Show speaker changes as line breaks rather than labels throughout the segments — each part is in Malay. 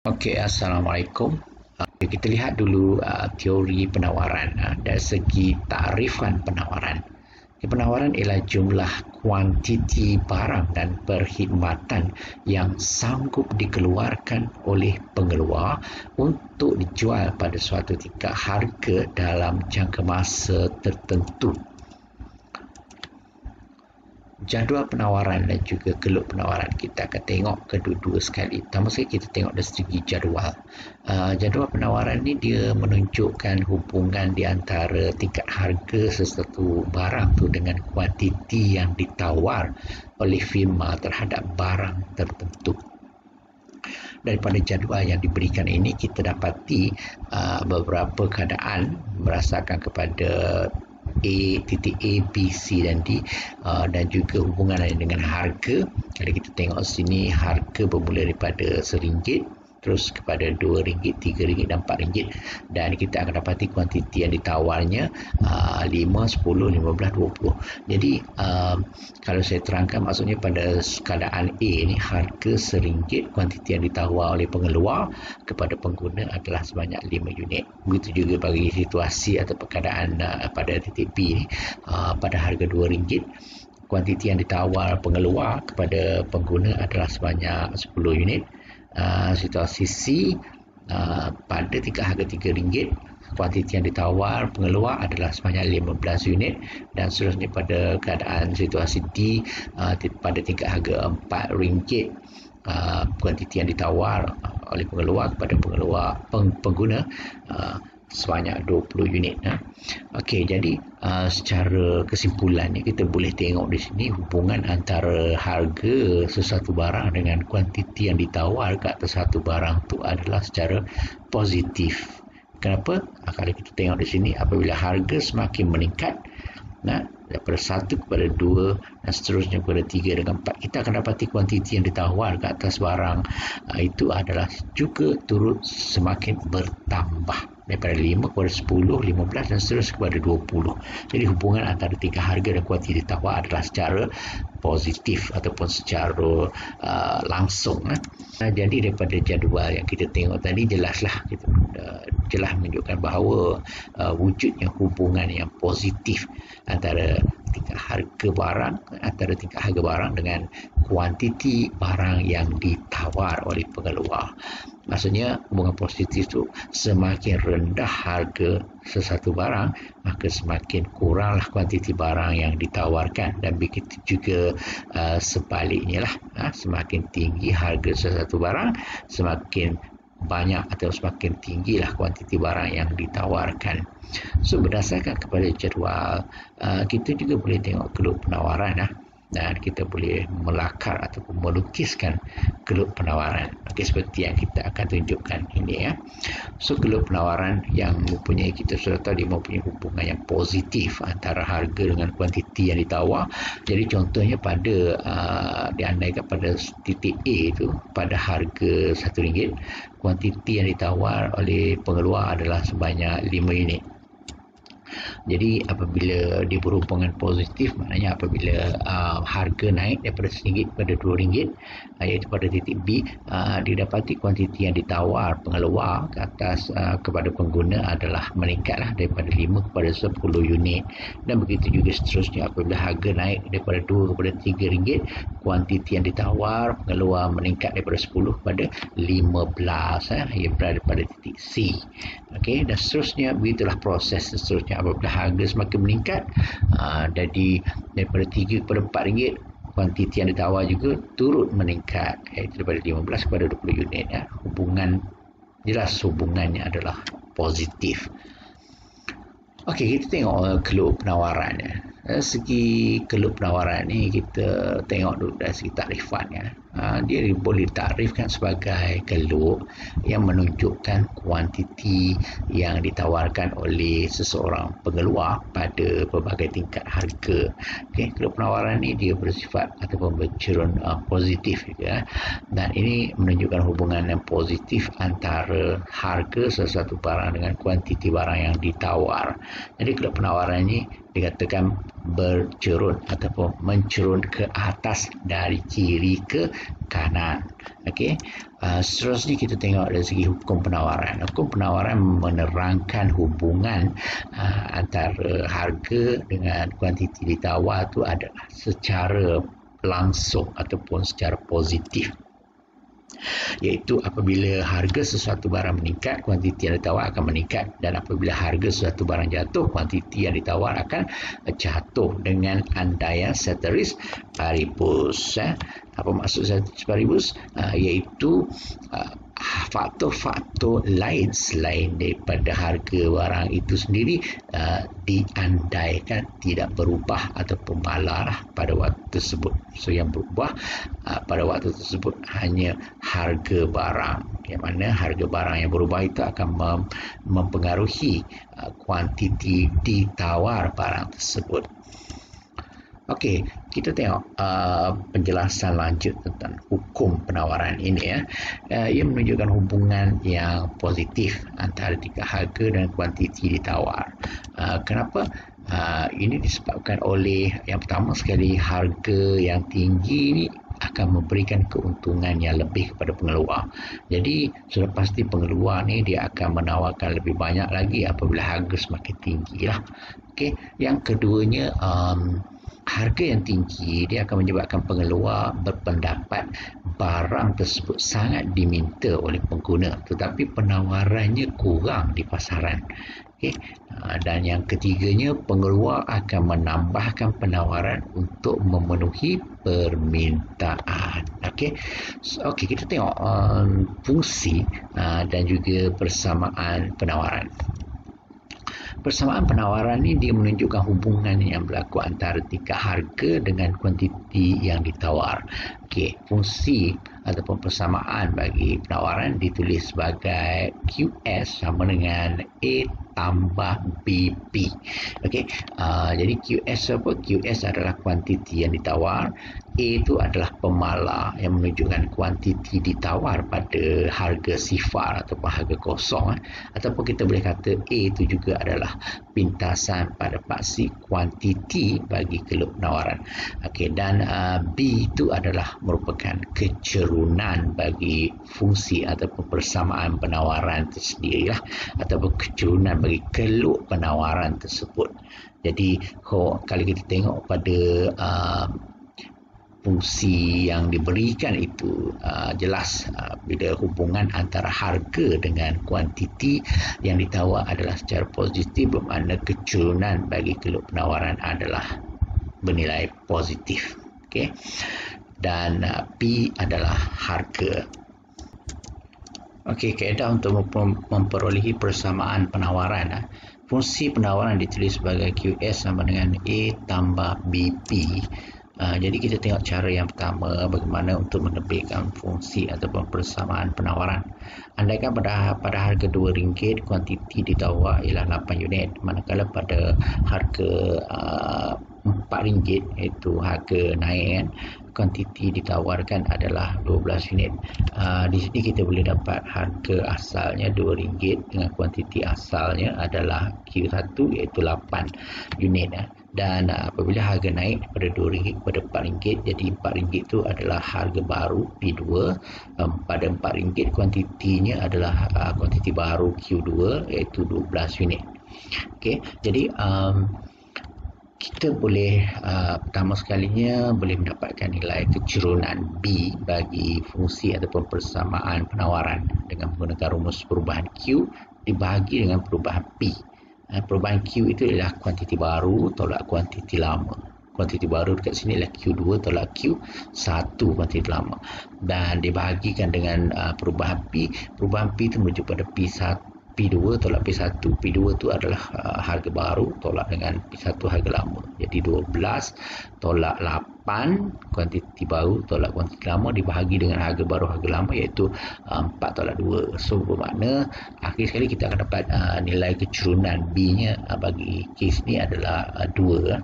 Okey, Assalamualaikum. Kita lihat dulu teori penawaran dari segi takrifan penawaran. Penawaran ialah jumlah kuantiti barang dan perkhidmatan yang sanggup dikeluarkan oleh pengeluar untuk dijual pada suatu tingkat harga dalam jangka masa tertentu. Jadual penawaran dan juga keluk penawaran, kita akan tengok kedua-dua sekali. Pertama sekali kita tengok dari segi jadual. Jadual penawaran ni dia menunjukkan hubungan di antara tingkat harga sesuatu barang tu dengan kuantiti yang ditawar oleh firma terhadap barang tertentu. Daripada jadual yang diberikan ini, kita dapati beberapa keadaan berdasarkan kepada titik A, B, C dan D, dan juga hubungan dengan harga. Kalau kita tengok sini, harga bermula daripada RM1, terus kepada RM2, RM3 dan RM4, dan kita akan dapati kuantiti yang ditawarnya 5, 10, 15, 20. Jadi kalau saya terangkan, maksudnya pada keadaan A ni, harga RM1, kuantiti yang ditawar oleh pengeluar kepada pengguna adalah sebanyak 5 unit. Begitu juga bagi situasi atau keadaan pada titik B ni, pada harga RM2, kuantiti yang ditawar pengeluar kepada pengguna adalah sebanyak 10 unit. Situasi C, pada tingkat harga RM3, kuantiti yang ditawar pengeluar adalah sebanyak 15 unit, dan seterusnya pada keadaan situasi D, pada tingkat harga RM4, kuantiti yang ditawar oleh pengeluar kepada pengguna sebanyak 20 unit. Okey, jadi secara kesimpulannya kita boleh tengok di sini hubungan antara harga sesuatu barang dengan kuantiti yang ditawar ke atas satu barang tu adalah secara positif. Kenapa? Kalau kita tengok di sini, apabila harga semakin meningkat, daripada 1 kepada 2 dan seterusnya kepada 3 dan 4, kita akan dapati kuantiti yang ditawar ke atas barang itu adalah juga turut semakin bertambah daripada 5 kepada 10, 15 dan seterusnya kepada 20. Jadi hubungan antara tingkat harga dan kuantiti ditawar adalah secara positif ataupun secara langsung. Jadi daripada jadual yang kita tengok tadi, jelaslah kita jelas menunjukkan bahawa wujudnya hubungan yang positif antara tingkat harga barang dengan kuantiti barang yang ditawar oleh pengeluar. Maksudnya hubungan positif itu, semakin rendah harga sesuatu barang, maka semakin kuranglah kuantiti barang yang ditawarkan, dan begitu juga sebaliknya lah. Semakin tinggi harga sesuatu barang, semakin banyak atau semakin tinggilah kuantiti barang yang ditawarkan. So berdasarkan kepada jadual, kita juga boleh tengok keluk penawaran dan kita boleh melakar ataupun melukiskan keluk penawaran. Okey, seperti yang kita akan tunjukkan ini So keluk penawaran yang mempunyai, kita sudah tahu dia mempunyai hubungan yang positif antara harga dengan kuantiti yang ditawar. Jadi contohnya pada diandaikan pada titik A itu, pada harga RM1, kuantiti yang ditawar oleh pengeluar adalah sebanyak 5 unit. Jadi apabila dia berhubungan positif, maknanya apabila harga naik daripada RM1 kepada RM2, iaitu pada titik B, didapati kuantiti yang ditawar pengeluar ke atas kepada pengguna adalah meningkatlah daripada 5 kepada 10 unit, dan begitu juga seterusnya. Apabila harga naik daripada RM2 kepada RM3, kuantiti yang ditawar pengeluar meningkat daripada 10 kepada 15, yang berada pada titik C. Okey, dan seterusnya, begitulah proses seterusnya. Apabila harga semakin meningkat, jadi daripada RM3 kepada RM4, kuantiti yang ditawar juga turut meningkat, iaitu daripada 15 kepada 20 unit. Jelas hubungannya adalah positif. Okey, kita tengok keluk penawaran. Dari segi keluk penawaran ni, kita tengok dulu dari segi takrifan. Dia boleh takrifkan sebagai keluk yang menunjukkan kuantiti yang ditawarkan oleh seseorang pengeluar pada pelbagai tingkat harga. Okey, keluk penawaran ni dia bersifat ataupun bercerun positif juga, dan ini menunjukkan hubungan yang positif antara harga sesuatu barang dengan kuantiti barang yang ditawar. Jadi keluk penawaran ini dikatakan bercerun ataupun mencerun ke atas dari kiri ke kanan. Okey, Seterusnya kita tengok dari segi hukum penawaran. Hukum penawaran menerangkan hubungan antara harga dengan kuantiti ditawar tu adalah secara langsung ataupun secara positif, iaitu apabila harga sesuatu barang meningkat, kuantiti yang ditawar akan meningkat, dan apabila harga sesuatu barang jatuh, kuantiti yang ditawar akan jatuh dengan andaian ceteris paribus. Apa maksud ceteris paribus? Iaitu faktor-faktor lain selain daripada harga barang itu sendiri diandaikan tidak berubah ataupun malah pada waktu tersebut. So yang berubah pada waktu tersebut hanya harga barang, yang mana harga barang yang berubah itu akan mempengaruhi kuantiti ditawar barang tersebut. Okey, kita tengok penjelasan lanjut tentang hukum penawaran ini ya. Ia menunjukkan hubungan yang positif antara tingkat harga dan kuantiti ditawar. Kenapa? Ini disebabkan oleh yang pertama sekali, harga yang tinggi ini akan memberikan keuntungan yang lebih kepada pengeluar. Jadi sudah pasti pengeluar ni dia akan menawarkan lebih banyak lagi apabila harga semakin tinggi lah. Okey, yang keduanya, harga yang tinggi dia akan menyebabkan pengeluar berpendapat barang tersebut sangat diminta oleh pengguna, tetapi penawarannya kurang di pasaran. Okay. Dan yang ketiganya, pengeluar akan menambahkan penawaran untuk memenuhi permintaan. Okey, kita tengok fungsi dan juga persamaan penawaran. Persamaan penawaran ini dia menunjukkan hubungan yang berlaku antara tingkat harga dengan kuantiti yang ditawar. Okey, fungsi ataupun persamaan bagi penawaran ditulis sebagai QS sama dengan A tambah BP. Okey, jadi QS apa? QS adalah kuantiti yang ditawar. A itu adalah pemalar yang menunjukkan kuantiti ditawar pada harga sifar ataupun harga kosong. Ataupun kita boleh kata A itu juga adalah pintasan pada paksi kuantiti bagi keluk penawaran. Okey, dan B itu adalah merupakan kecerunan bagi fungsi ataupun persamaan penawaran tersendirilah, ataupun kecerunan bagi keluk penawaran tersebut. Jadi kalau kita tengok pada fungsi yang diberikan itu, jelas bila hubungan antara harga dengan kuantiti yang ditawar adalah secara positif, bermakna kecerunan bagi keluk penawaran adalah bernilai positif. Okey, dan P adalah harga. Okey, kaedah untuk memperolehi persamaan penawaran. Fungsi penawaran ditulis sebagai QS sama dengan A tambah BP. Jadi kita tengok cara yang pertama, bagaimana untuk menebitkan fungsi ataupun persamaan penawaran. Andaikan pada harga RM2 kuantiti ditawar ialah 8 unit, manakala pada harga RM4 iaitu harga naik kan, kuantiti ditawarkan adalah 12 unit. Di sini kita boleh dapat harga asalnya RM2 dengan kuantiti asalnya adalah Q1 iaitu 8 unit. Dan apabila harga naik daripada RM2 kepada RM4, jadi RM4 itu adalah harga baru P2. Pada RM4 kuantitinya adalah kuantiti baru Q2 iaitu 12 unit. Okey, jadi kita boleh pertama sekalinya boleh mendapatkan nilai kecerunan B bagi fungsi ataupun persamaan penawaran dengan menggunakan rumus perubahan Q dibahagi dengan perubahan P. Perubahan Q itu adalah kuantiti baru tolak kuantiti lama. Kuantiti baru dekat sini adalah Q2 tolak Q1 kuantiti lama. Dan dibahagikan dengan perubahan P. Perubahan P itu merujuk pada P2 tolak P1. P2 itu adalah harga baru tolak dengan P1 harga lama. Jadi 12 tolak 8 kuantiti baru tolak kuantiti lama dibahagi dengan harga baru harga lama iaitu 4 tolak 2. So bermakna akhir sekali kita akan dapat nilai kecerunan B nya bagi kes ni adalah 2.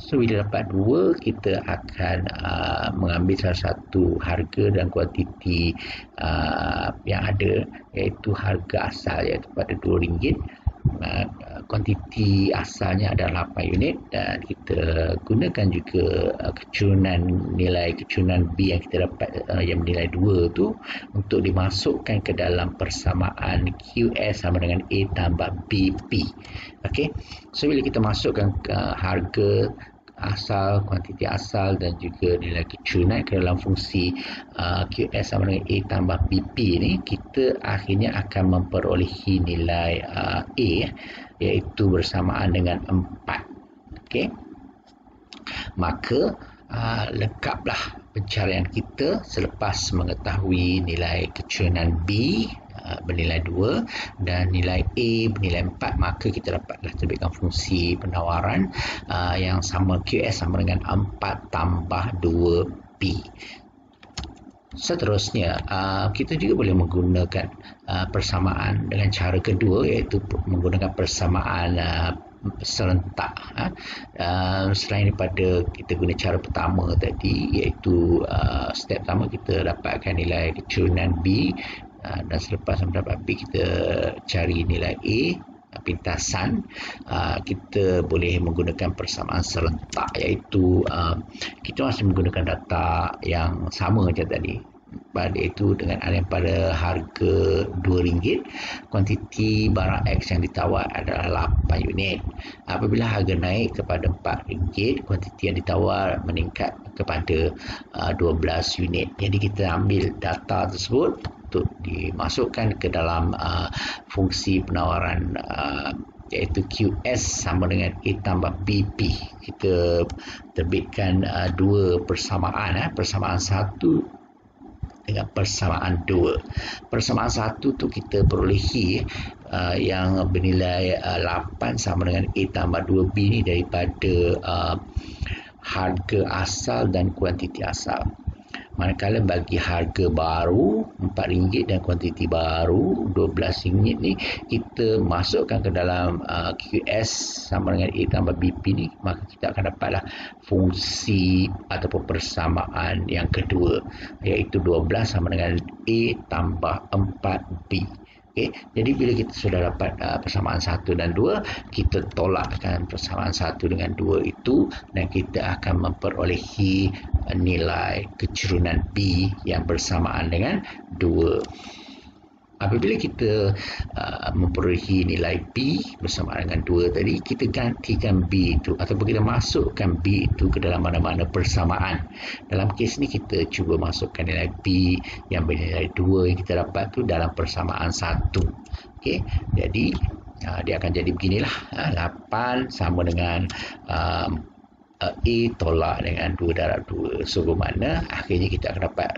So bila dapat 2, kita akan mengambil salah satu harga dan kuantiti yang ada, iaitu harga asal iaitu pada RM2. kuantiti asalnya adalah 8 unit dan kita gunakan juga nilai kecurunan B yang kita dapat yang nilai 2 tu untuk dimasukkan ke dalam persamaan QS sama dengan A tambah BP. Okey. So bila kita masukkan harga asal, kuantiti asal dan juga nilai kecurunan ke dalam fungsi QS sama dengan A tambah BP ni, kita akhirnya akan memperolehi nilai A iaitu bersamaan dengan 4. Okey. Maka lengkaplah pencarian kita selepas mengetahui nilai kecurunan B bernilai 2 dan nilai A bernilai 4, maka kita dapatlah terbitkan fungsi penawaran yang sama QS sama dengan 4 tambah 2B. Seterusnya, kita juga boleh menggunakan persamaan dengan cara kedua, iaitu menggunakan persamaan serentak. Selain daripada kita guna cara pertama tadi, iaitu step pertama kita dapatkan nilai kecurunan B, dan selepas mendapat B kita cari nilai A pintasan. Kita boleh menggunakan persamaan serentak, iaitu kita masih menggunakan data yang sama macam tadi, iaitu dengan pada harga RM2, kuantiti barang X yang ditawar adalah 8 unit. Apabila harga naik kepada RM4, kuantiti yang ditawar meningkat kepada 12 unit. Jadi kita ambil data tersebut untuk dimasukkan ke dalam fungsi penawaran iaitu QS sama dengan A tambah BP. Kita terbitkan dua persamaan, persamaan 1 dengan persamaan 2. Persamaan 1 tu kita perolehi yang bernilai 8 sama dengan A tambah 2B ni daripada harga asal dan kuantiti asal. Manakala bagi harga baru RM4 dan kuantiti baru RM12 ni, kita masukkan ke dalam QS sama dengan A tambah BP ni, maka kita akan dapatlah fungsi ataupun persamaan yang kedua, iaitu 12 sama dengan A tambah 4B. Okay. Jadi bila kita sudah dapat persamaan 1 dan 2, kita tolakkan persamaan 1 dengan 2 itu dan kita akan memperolehi nilai kecurunan B yang bersamaan dengan 2. Apabila kita memperolehi nilai B bersamaan dengan 2 tadi, kita gantikan B itu ataupun kita masukkan B itu ke dalam mana-mana persamaan. Dalam kes ni kita cuba masukkan nilai B yang bernilai 2 yang kita dapat tu dalam persamaan 1. Okey, jadi dia akan jadi beginilah. 8 sama dengan A tolak dengan 2 darab 2. So bermakna akhirnya kita akan dapat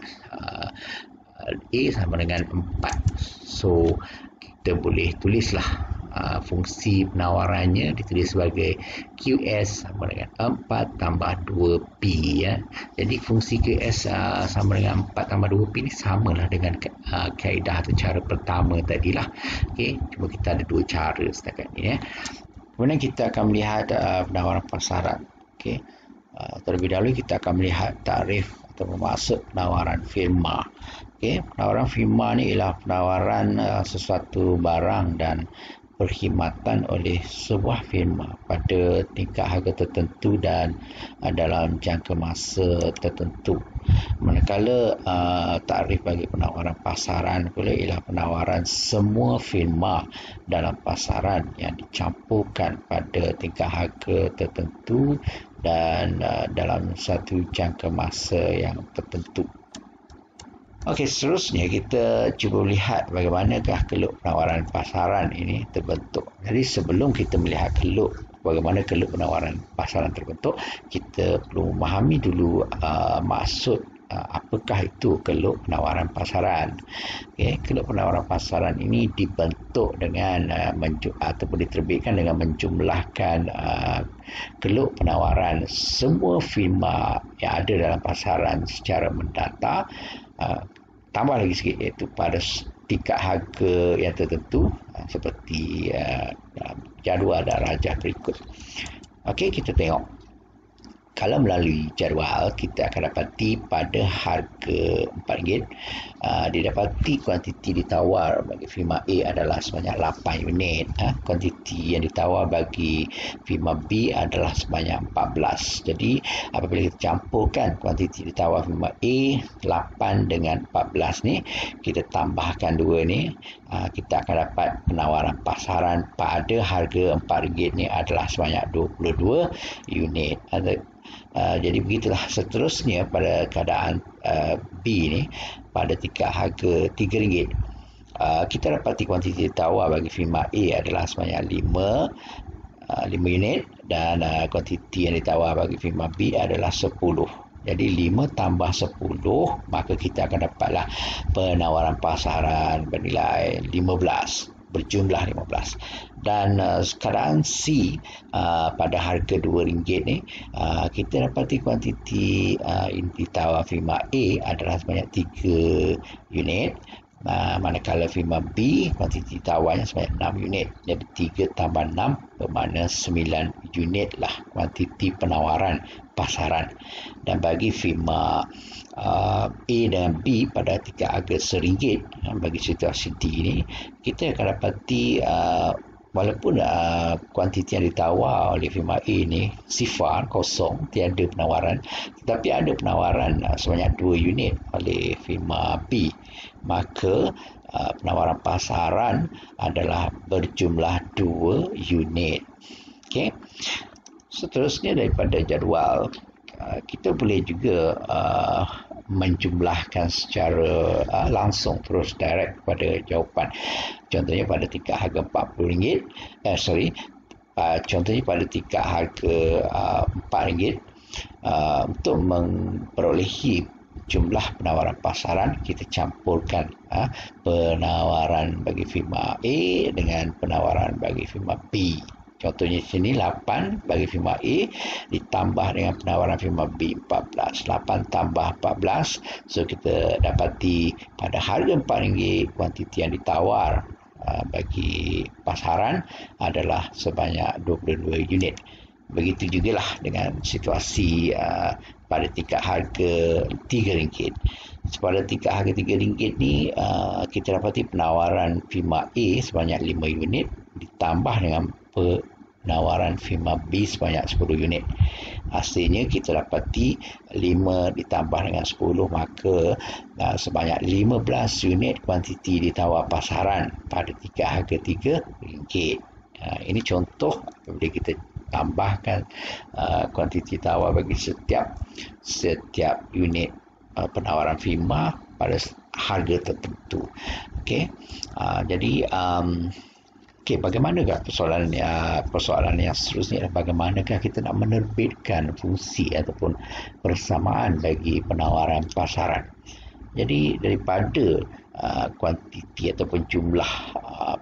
A sama dengan 4. So kita boleh tulislah fungsi penawarannya ditulis sebagai QS sama dengan 4 tambah 2P ya. Jadi fungsi QS sama dengan 4 tambah 2P ni samalah dengan kaedah atau cara pertama tadilah. Okey, cuma kita ada dua cara setakat ni ya. Kemudian kita akan melihat penawaran pasaran. Okey. Terlebih dahulu kita akan melihat tarif atau maksud penawaran firma. Okey, penawaran firma ni ialah penawaran sesuatu barang dan perkhidmatan oleh sebuah firma pada tingkat harga tertentu dan dalam jangka masa tertentu. Manakala tarif bagi penawaran pasaran pula ialah penawaran semua firma dalam pasaran yang dicampurkan pada tingkat harga tertentu dan dalam satu jangka masa yang tertentu. Okey, seterusnya kita cuba lihat bagaimanakah keluk penawaran pasaran ini terbentuk. Jadi sebelum kita melihat keluk bagaimana keluk penawaran pasaran terbentuk, kita perlu memahami dulu maksud apakah itu keluk penawaran pasaran. Okay, keluk penawaran pasaran ini dibentuk dengan ataupun diterbitkan dengan menjumlahkan keluk penawaran semua firma yang ada dalam pasaran secara mendata, tambah lagi sikit iaitu pada tingkat harga yang tertentu seperti jadual dan rajah berikut. Okey, kita tengok. Kalau melalui jadual, kita akan dapati pada harga RM4, didapati kuantiti ditawar bagi firma A adalah sebanyak 8 unit. Kuantiti yang ditawar bagi firma B adalah sebanyak 14. Jadi, apabila kita campurkan kuantiti ditawar firma A, 8 dengan 14 ni, kita tambahkan dua ni, kita akan dapat penawaran pasaran pada harga RM4 ni adalah sebanyak 22 unit. Jadi begitulah seterusnya pada keadaan B ni, pada tingkat harga RM3, kita dapati kuantiti tawar bagi firma A adalah sebanyak 5 unit dan kuantiti yang ditawar bagi firma B adalah 10. Jadi 5 tambah 10, maka kita akan dapatlah penawaran pasaran bernilai 15, berjumlah 15. Dan keadaan C, pada harga RM2 ni, kita dapati kuantiti ditawar firma A adalah sebanyak 3 unit, manakala firma B kuantiti tawarnya sebanyak 6 unit. Jadi 3 tambah 6 bermakna 9 unit lah kuantiti penawaran pasaran. Dan bagi firma A dan B pada tingkat harga RM1, bagi situasi D ni, kita akan dapati walaupun kuantiti yang ditawar oleh firma A ni sifar, kosong, tiada penawaran, tetapi ada penawaran sebanyak 2 unit oleh firma B, maka penawaran pasaran adalah berjumlah 2 unit. Okey. Seterusnya daripada jadual, kita boleh juga menjumlahkan secara langsung, terus direct kepada jawapan. Contohnya pada tingkat harga RM40, contohnya pada tingkat harga RM4, untuk memperolehi jumlah penawaran pasaran, kita campurkan penawaran bagi firma A dengan penawaran bagi firma B. Contohnya di sini 8 bagi firma A ditambah dengan penawaran firma B 14. 8 tambah 14. So kita dapati pada harga RM4 kuantiti yang ditawar bagi pasaran adalah sebanyak 22 unit. Begitu jugalah dengan situasi pada tingkat harga RM3. Pada tingkat harga RM3 ni, kita dapati penawaran firma A sebanyak 5 unit ditambah dengan penawaran firma B sebanyak 10 unit. Hasilnya kita dapati 5 ditambah dengan 10, maka sebanyak 15 unit kuantiti ditawar pasaran pada tingkat harga RM3. Ini contoh apabila kita tambahkan kuantiti tawar bagi setiap unit penawaran firma pada harga tertentu. Okey. Jadi bagaimanakah persoalan yang seterusnya, bagaimanakah kita nak menerbitkan fungsi ataupun persamaan bagi penawaran pasaran. Jadi daripada kuantiti ataupun jumlah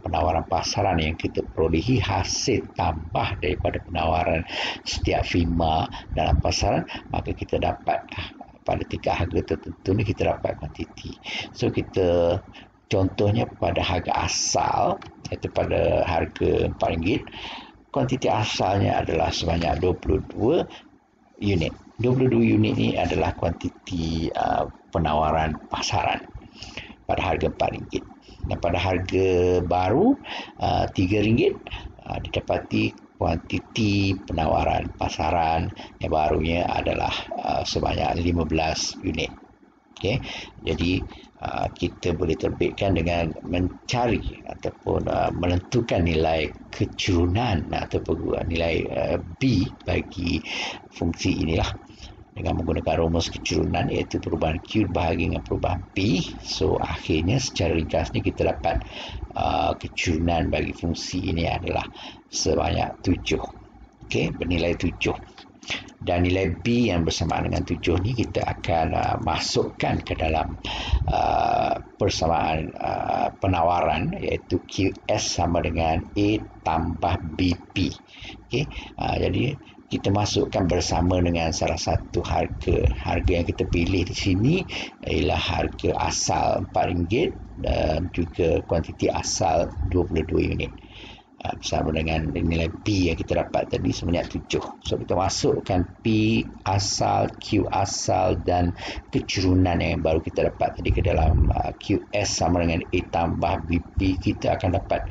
penawaran pasaran yang kita perolehi hasil tambah daripada penawaran setiap firma dalam pasaran, maka kita dapat pada tingkat harga tertentu ni kita dapat kuantiti. So kita contohnya pada harga asal, iaitu pada harga RM4, kuantiti asalnya adalah sebanyak 22 unit. 22 unit ini adalah kuantiti penawaran pasaran pada harga RM4. Dan pada harga baru RM3, didapati kuantiti penawaran pasaran yang barunya adalah sebanyak 15 unit. Okay. Jadi kita boleh terbitkan dengan mencari ataupun menentukan nilai kecurunan ataupun nilai B bagi fungsi inilah dengan menggunakan rumus kecurunan, iaitu perubahan Q bahagi dengan perubahan P. So akhirnya secara ringkas ni kita dapat kecurunan bagi fungsi ini adalah sebanyak 7. Okey, bernilai 7. Dan nilai B yang bersamaan dengan 7 ni kita akan masukkan ke dalam persamaan penawaran, iaitu QS sama dengan A tambah BP. Okey, jadi kita masukkan bersama dengan salah satu harga. Harga yang kita pilih di sini ialah harga asal RM4 dan juga kuantiti asal 22 unit. bersama dengan nilai B yang kita dapat tadi sebanyak 7. So kita masukkan P asal, Q asal dan kecurunan yang baru kita dapat tadi ke dalam QS sama dengan A tambah BP, kita akan dapat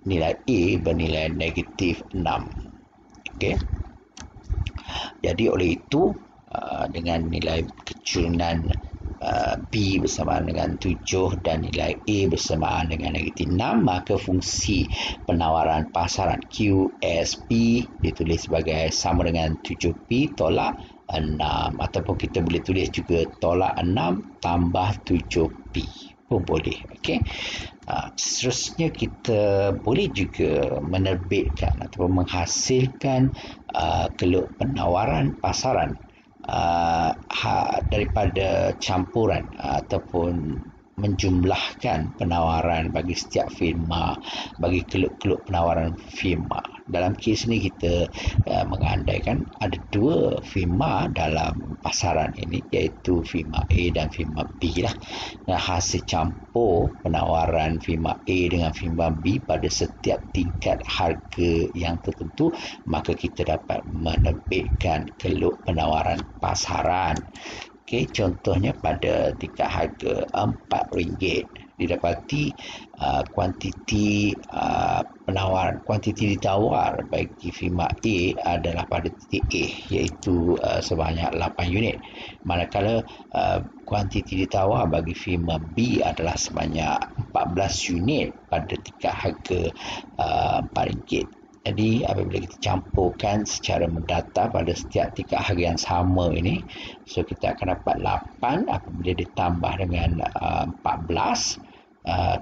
nilai A bernilai negatif 6. Okey. Jadi oleh itu dengan nilai kecurunan B bersamaan dengan 7 dan nilai A bersamaan dengan negatif 6, maka fungsi penawaran pasaran QSP ditulis sebagai sama dengan 7P tolak 6, ataupun kita boleh tulis juga tolak 6 tambah 7P pun boleh. Okey. Seterusnya kita boleh juga menerbitkan ataupun menghasilkan keluk penawaran pasaran daripada campuran ataupun menjumlahkan penawaran bagi setiap firma, bagi keluk-keluk penawaran firma. Dalam kes ini kita mengandaikan ada 2 firma dalam pasaran ini, iaitu firma A dan firma B lah. Dan hasil campur penawaran firma A dengan firma B pada setiap tingkat harga yang tertentu, maka kita dapat menerbitkan keluk penawaran pasaran. Okey, contohnya pada tingkat harga RM4 didapati kuantiti penawaran, kuantiti ditawar bagi firma A adalah pada titik A, iaitu sebanyak 8 unit, manakala kuantiti ditawar bagi firma B adalah sebanyak 14 unit pada tingkat harga RM4. Jadi apabila kita campurkan secara mendata pada setiap tingkat harga yang sama ini, so kita akan dapat 8 apabila ditambah dengan 14,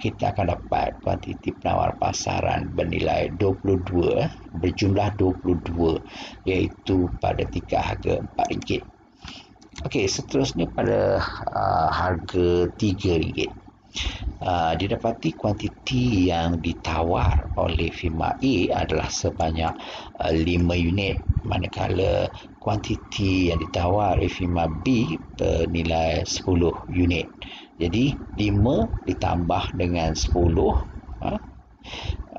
kita akan dapat kuantiti penawar pasaran bernilai 22, berjumlah 22, iaitu pada tingkat harga RM4. Okey, seterusnya pada harga RM3. Didapati kuantiti yang ditawar oleh firma A adalah sebanyak 5 unit, manakala kuantiti yang ditawar oleh firma B bernilai 10 unit. Jadi 5 ditambah dengan 10,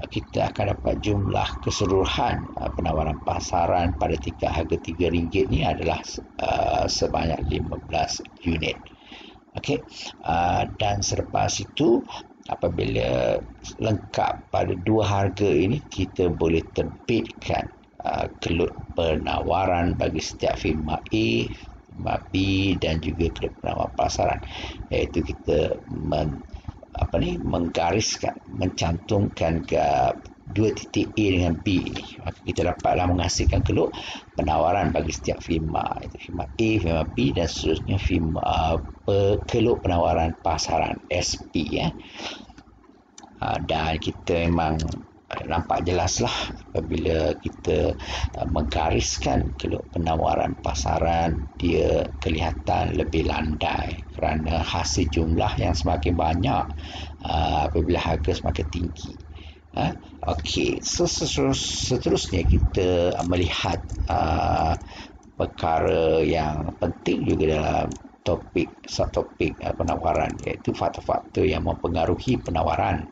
kita akan dapat jumlah keseluruhan penawaran pasaran pada tingkat harga RM3 ni adalah sebanyak 15 unit. Okey, dan selepas itu apabila lengkap pada 2 harga ini, kita boleh terbitkan keluk penawaran bagi setiap firma A, firma B dan juga keluk penawaran pasaran, iaitu kita menggariskan, mencantumkan ke 2 titik A dengan B ini, maka kita dapatlah menghasilkan keluk penawaran bagi setiap firma, iaitu firma A, firma B dan seterusnya firma keluk penawaran pasaran SP dan kita memang nampak jelaslah apabila kita menggariskan keluk penawaran pasaran, dia kelihatan lebih landai kerana hasil jumlah yang semakin banyak apabila harga semakin tinggi. Okey, so seterusnya kita melihat perkara yang penting juga dalam subtopik penawaran, iaitu faktor-faktor yang mempengaruhi penawaran.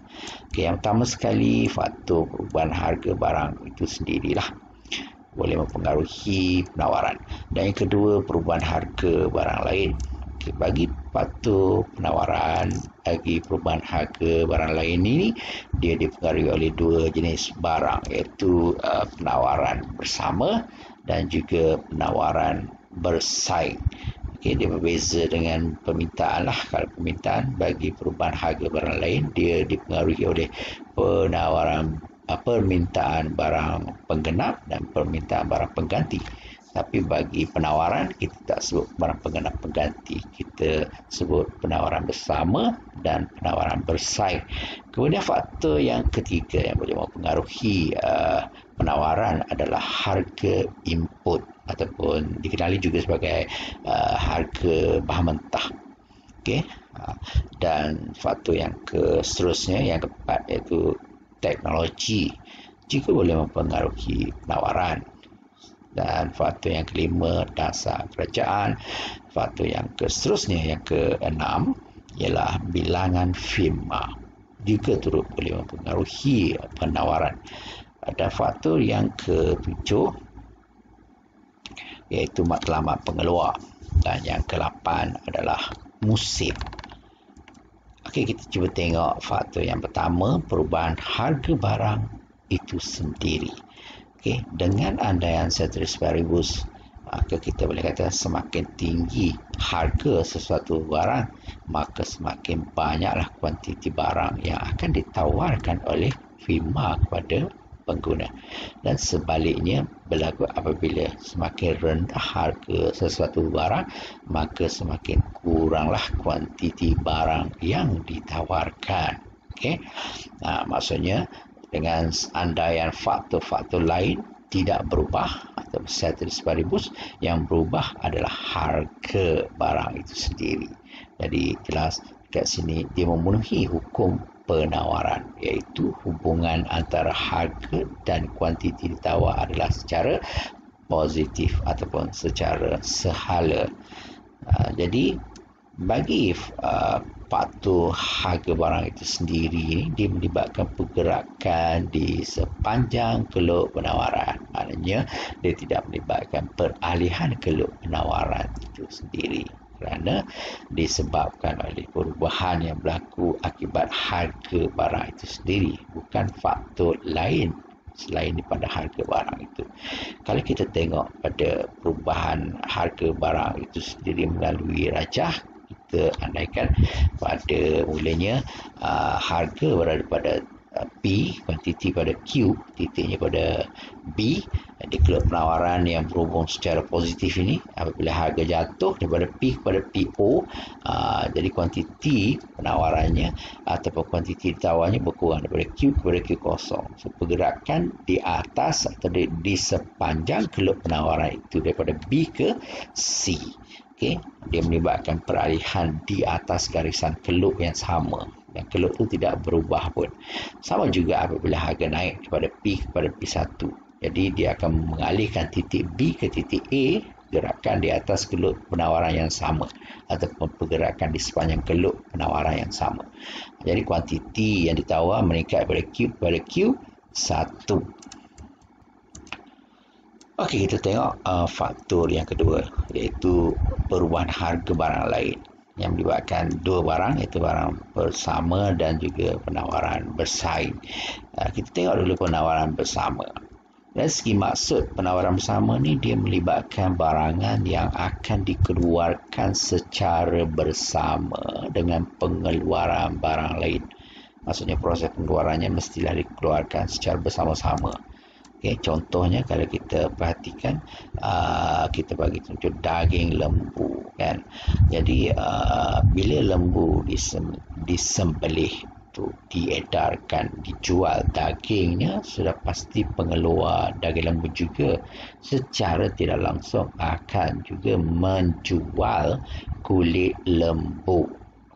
Okay, yang pertama sekali, faktor perubahan harga barang itu sendirilah boleh mempengaruhi penawaran, dan yang kedua, perubahan harga barang lain. Okay, bagi faktor penawaran, bagi perubahan harga barang lain ini, dia dipengaruhi oleh 2 jenis barang, iaitu penawaran bersama dan juga penawaran bersaing. Okay, dia berbeza dengan permintaan lah. Kalau permintaan bagi perubahan harga barang lain, dia dipengaruhi oleh permintaan barang penggenap dan permintaan barang pengganti. Tapi bagi penawaran, kita tak sebut barang penggenap pengganti, kita sebut penawaran bersama dan penawaran bersaing. Kemudian faktor yang ketiga yang boleh mempengaruhi penawaran adalah harga input, ataupun dikenali juga sebagai harga bahan mentah. Okey, dan faktor yang seterusnya, yang keempat, iaitu teknologi, juga boleh mempengaruhi penawaran. Dan faktor yang kelima, dasar kerajaan. Faktor yang seterusnya, yang keenam, ialah bilangan firma. juga turut boleh mempengaruhi penawaran. Ada faktor yang ketujuh iaitu matlamat pengeluar, dan yang ke-8 adalah musim. Okey, kita cuba tengok faktor yang pertama, perubahan harga barang itu sendiri. Okey, dengan andaian ceteris paribus, maka kita boleh kata semakin tinggi harga sesuatu barang, maka semakin banyaklah kuantiti barang yang akan ditawarkan oleh firma kepada pengguna. Dan sebaliknya berlaku apabila semakin rendah harga sesuatu barang, maka semakin kuranglah kuantiti barang yang ditawarkan. Okey. Maksudnya dengan andaian faktor-faktor lain tidak berubah atau ceteris paribus, yang berubah adalah harga barang itu sendiri. Jadi jelas kat sini dia memenuhi hukum penawaran, iaitu hubungan antara harga dan kuantiti ditawar adalah secara positif ataupun secara sehala. Jadi bagi faktor harga barang itu sendiri, dia melibatkan pergerakan di sepanjang keluk penawaran. Maknanya dia tidak melibatkan peralihan keluk penawaran itu sendiri, kerana disebabkan oleh perubahan yang berlaku akibat harga barang itu sendiri, bukan faktor lain selain daripada harga barang itu. Kalau kita tengok pada perubahan harga barang itu sendiri melalui rajah, kita andaikan pada mulanya harga berada pada P, kuantiti pada Q, titiknya pada B, di keluk penawaran yang berhubung secara positif ini, apabila harga jatuh daripada P kepada PO, jadi kuantiti penawarannya ataupun kuantiti ditawarnya berkurang daripada Q kepada Q0. So, pergerakan di atas atau di sepanjang keluk penawaran itu daripada B ke C. Okay. Dia melibatkan peralihan di atas garisan keluk yang sama, dan keluk itu tidak berubah pun. Sama juga apabila harga naik daripada P kepada P1. Jadi dia akan mengalihkan titik B ke titik A, gerakan di atas keluk penawaran yang sama ataupun pergerakan di sepanjang keluk penawaran yang sama. Jadi kuantiti yang ditawar meningkat daripada Q kepada Q1. Okey, kita tengok faktor yang kedua, iaitu perubahan harga barang lain yang melibatkan dua barang, iaitu barang bersama dan juga penawaran bersaing. Kita tengok dulu penawaran bersama. Dari segi maksud penawaran bersama ni, dia melibatkan barangan yang akan dikeluarkan secara bersama dengan pengeluaran barang lain. Maksudnya proses pengeluarannya mestilah dikeluarkan secara bersama-sama. Okay, contohnya kalau kita perhatikan, kita bagi contoh daging lembu kan. Jadi bila lembu disembelih tu, diedarkan, dijual dagingnya, sudah pasti pengeluar daging lembu juga secara tidak langsung akan juga menjual kulit lembu.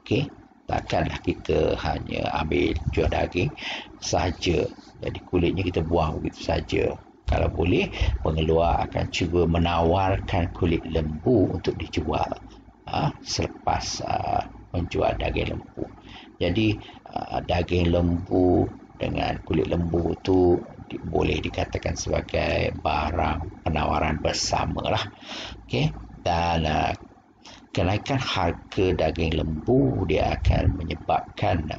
Okey, takkanlah kita hanya ambil jual daging saja, jadi kulitnya kita buang begitu saja. Kalau boleh, pengeluar akan cuba menawarkan kulit lembu untuk dijual selepas menjual daging lembu. Jadi daging lembu dengan kulit lembu itu boleh dikatakan sebagai barang penawaran bersama lah. Okay? Dan kenaikan harga daging lembu dia akan menyebabkan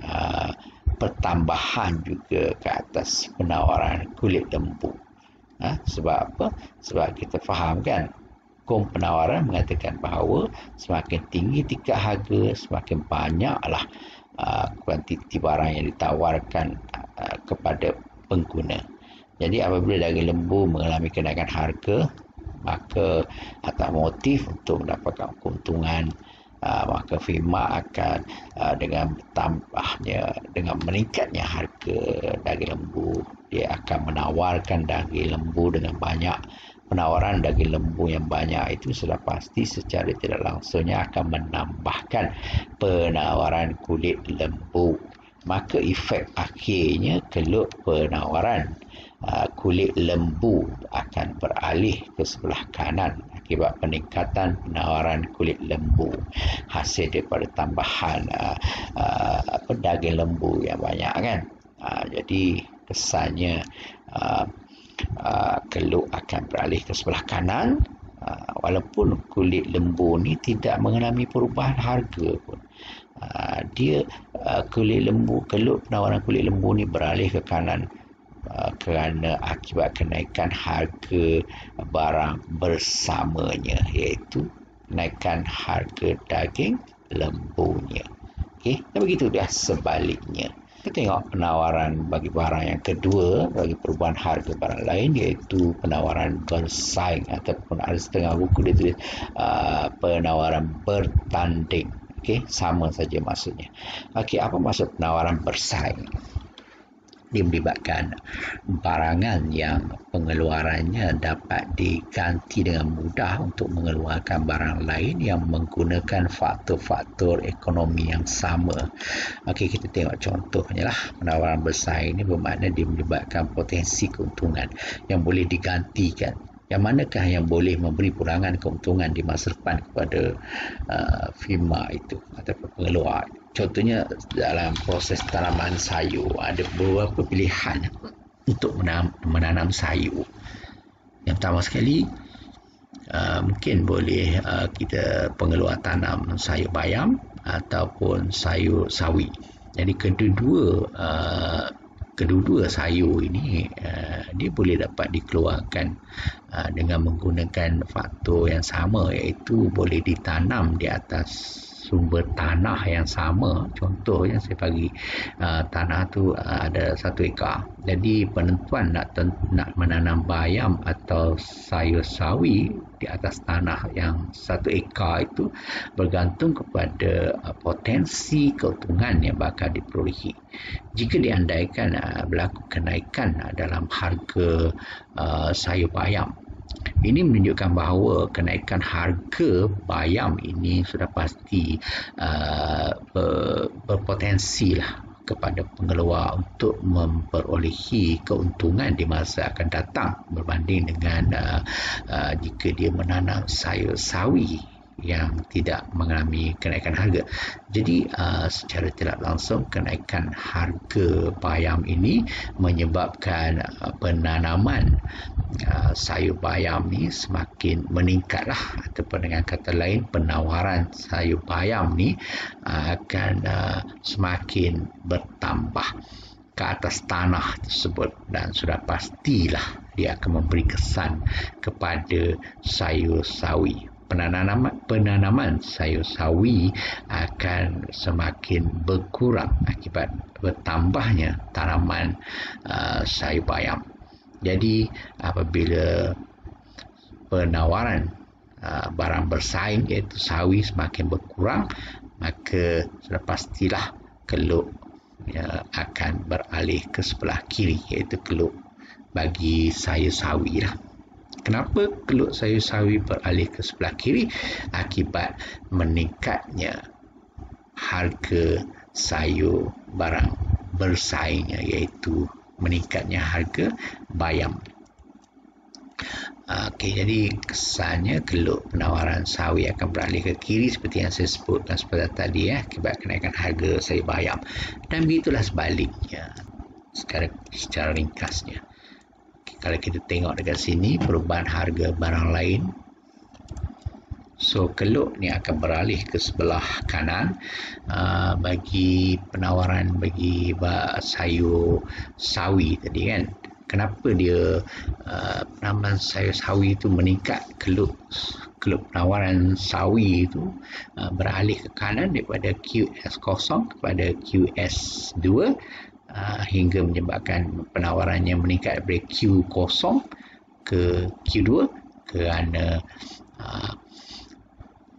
pertambahan juga ke atas penawaran kulit lembu. Sebab apa? Sebab kita faham kan, hukum penawaran mengatakan bahawa semakin tinggi tingkat harga, semakin banyaklah kuantiti barang yang ditawarkan kepada pengguna. Jadi apabila daging lembu mengalami kenaikan harga, maka atas motif untuk mendapatkan keuntungan, maka firma akan dengan meningkatnya harga daging lembu, dia akan menawarkan daging lembu dengan banyak. Penawaran daging lembu yang banyak itu sudah pasti secara tidak langsungnya akan menambahkan penawaran kulit lembu. Maka efek akhirnya keluk penawaran kulit lembu akan beralih ke sebelah kanan, akibat peningkatan penawaran kulit lembu hasil daripada tambahan daging lembu yang banyak kan. Jadi kesannya Keluk akan beralih ke sebelah kanan, walaupun kulit lembu ni tidak mengalami perubahan harga pun. Keluk penawaran kulit lembu ni beralih ke kanan kerana akibat kenaikan harga barang bersamanya, iaitu kenaikan harga daging lembunya. Okey, dan begitu dia sebaliknya. Kita tengok penawaran bagi barang yang kedua bagi perubahan harga barang lain, iaitu penawaran bersaing, ataupun ada setengah buku dia tulis penawaran bertanding. Okey, sama saja maksudnya. Okey, apa maksud penawaran bersaing? Dia melibatkan barangan yang pengeluarannya dapat diganti dengan mudah untuk mengeluarkan barang lain yang menggunakan faktor-faktor ekonomi yang sama. Okey, kita tengok contohnya lah. Penawaran bersaing ini bermakna dia melibatkan potensi keuntungan yang boleh digantikan. Yang manakah yang boleh memberi pulangan keuntungan di masa depan kepada firma itu ataupun pengeluar. Contohnya dalam proses tanaman sayur, ada beberapa pilihan untuk menanam sayur. Yang pertama sekali, mungkin boleh kita pengeluar tanam sayur bayam ataupun sayur sawi. Jadi kedua-dua sayur ini dia boleh dapat dikeluarkan dengan menggunakan faktor yang sama, iaitu boleh ditanam di atas sumber tanah yang sama. Contoh yang saya bagi, tanah tu ada 1 ekar. Jadi penentuan nak menanam bayam atau sayur sawi di atas tanah yang 1 ekar itu bergantung kepada potensi keuntungan yang bakal diperolehi. Jika diandaikan berlaku kenaikan dalam harga sayur bayam, ini menunjukkan bahawa kenaikan harga bayam ini sudah pasti berpotensi lah kepada pengeluar untuk memperolehi keuntungan di masa akan datang berbanding dengan jika dia menanam sayur sawi yang tidak mengalami kenaikan harga. Jadi secara tidak langsung kenaikan harga bayam ini menyebabkan penanaman sayur bayam ni semakin meningkatlah, ataupun dengan kata lain penawaran sayur bayam ni akan semakin bertambah ke atas tanah tersebut, dan sudah pastilah dia akan memberi kesan kepada sayur sawi. Penanaman sayur sawi akan semakin berkurang akibat bertambahnya tanaman sayur bayam. Jadi apabila penawaran barang bersaing iaitu sawi semakin berkurang, maka sudah pastilah Keluk akan beralih ke sebelah kiri, iaitu Keluk bagi sayur sawi lah. Kenapa Keluk sayur sawi beralih ke sebelah kiri? Akibat meningkatnya harga sayur barang bersaingnya, iaitu meningkatnya harga bayam. Okey, jadi kesannya Keluk penawaran sawi akan beralih ke kiri seperti yang saya sebutkan seperti tadi akibat kenaikan harga sayur bayam. Dan begitulah sebaliknya secara ringkasnya. Kalau kita tengok dekat sini perubahan harga barang lain, so Keluk ni akan beralih ke sebelah kanan bagi penawaran bagi sayur sawi tadi kan. Kenapa dia penanaman sayur sawi itu meningkat? Keluk penawaran sawi itu beralih ke kanan daripada QS0 kepada QS2 hingga menyebabkan penawarannya meningkat dari Q0 ke Q2 kerana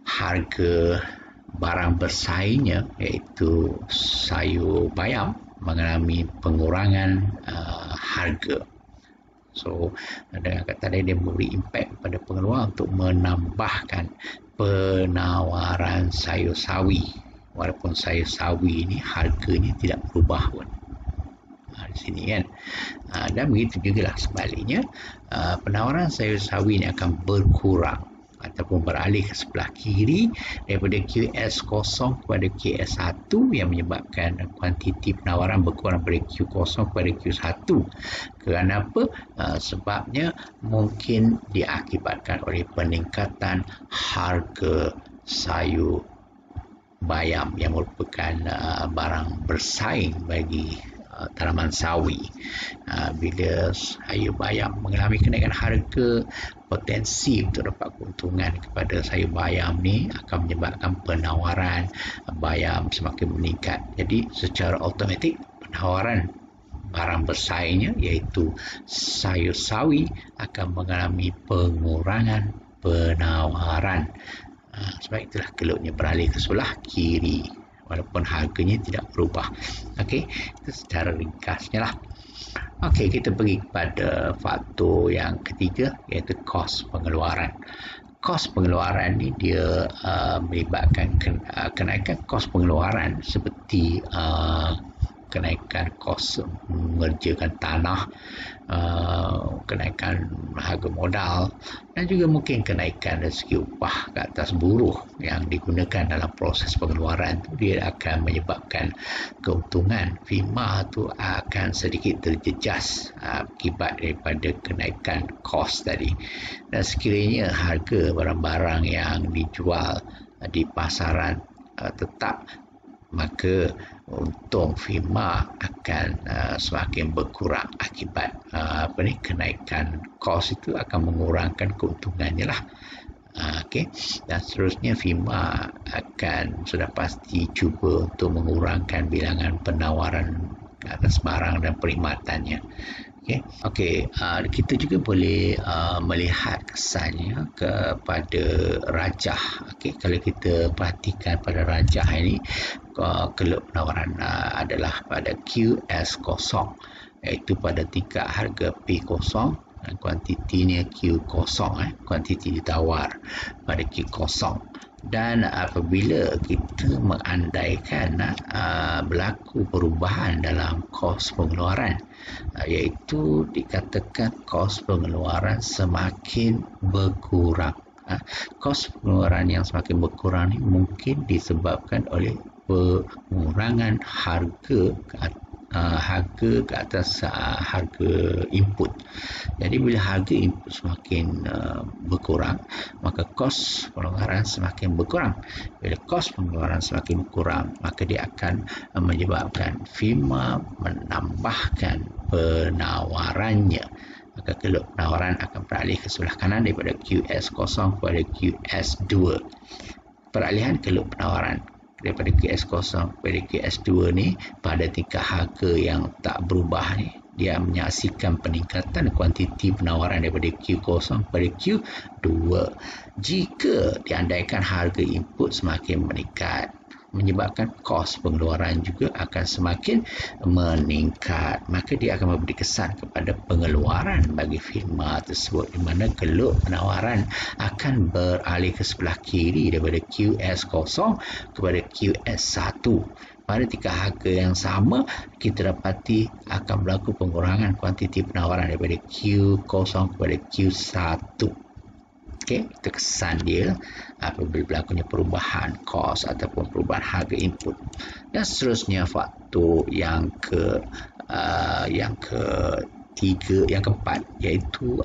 harga barang bersaingnya iaitu sayur bayam mengalami pengurangan harga. So dengan kata lain dia memberi impak kepada pengeluar untuk menambahkan penawaran sayur sawi, walaupun sayur sawi ini harganya tidak berubah pun di sini kan. Dan begitu juga lah sebaliknya, penawaran sayur sawi ini akan berkurang ataupun beralih ke sebelah kiri daripada QS0 kepada QS1 yang menyebabkan kuantiti penawaran berkurang dari Q0 kepada Q1. Kerana apa? Sebabnya mungkin diakibatkan oleh peningkatan harga sayur bayam yang merupakan barang bersaing bagi tanaman sawi. Bila sayur bayam mengalami kenaikan harga, potensi untuk dapat keuntungan kepada sayur bayam ni akan menyebabkan penawaran bayam semakin meningkat. Jadi secara automatik penawaran barang bersaingnya iaitu sayur sawi akan mengalami pengurangan penawaran. Sebab itulah keluknya beralih ke sebelah kiri walaupun harganya tidak berubah. Okey, itu secara ringkasnya lah. Okey, kita pergi kepada faktor yang ketiga iaitu kos pengeluaran. Kos pengeluaran ni dia melibatkan kenaikan kos pengeluaran seperti kenaikan kos mengerjakan tanah, kenaikan harga modal dan juga mungkin kenaikan dari segi upah ke atas buruh yang digunakan dalam proses pengeluaran tu, dia akan menyebabkan keuntungan firma tu akan sedikit terjejas akibat daripada kenaikan kos tadi. Dan sekiranya harga barang-barang yang dijual di pasaran tetap, maka untung firma akan semakin berkurang akibat kenaikan kos itu akan mengurangkan keuntungannya lah. Okey, dan seterusnya firma akan sudah pasti cuba untuk mengurangkan bilangan penawaran atas barang dan perkhidmatannya. Okey, kita juga boleh melihat kesannya kepada rajah. Okey, kalau kita perhatikan pada rajah ini, keluk penawaran adalah pada QS0 iaitu pada tingkat harga P0 dan kuantitinya Q0, kuantiti ditawar pada Q0. Dan apabila kita mengandaikan berlaku perubahan dalam kos pengeluaran, iaitu dikatakan kos pengeluaran semakin berkurang. Kos pengeluaran yang semakin berkurang ini mungkin disebabkan oleh pengurangan harga ke atas harga input. Jadi bila harga input semakin berkurang, maka kos pengeluaran semakin berkurang. Bila kos pengeluaran semakin berkurang, maka dia akan menyebabkan firma menambahkan penawarannya. Maka keluk penawaran akan beralih ke sebelah kanan daripada QS0 kepada QS2. Peralihan keluk penawaran daripada QS0 kepada QS2 ni pada tingkat harga yang tak berubah ni, dia menyaksikan peningkatan kuantiti penawaran daripada Q0 kepada Q2. Jika diandaikan harga input semakin meningkat, menyebabkan kos pengeluaran juga akan semakin meningkat, maka dia akan memberi kesan kepada pengeluaran bagi firma tersebut, di mana keluk penawaran akan beralih ke sebelah kiri daripada QS0 kepada QS1. Pada tingkat harga yang sama, kita dapati akan berlaku pengurangan kuantiti penawaran daripada Q0 kepada Q1. Okey, itu kesan dia apabila berlakunya perubahan kos ataupun perubahan harga input. Dan seterusnya faktor yang keempat iaitu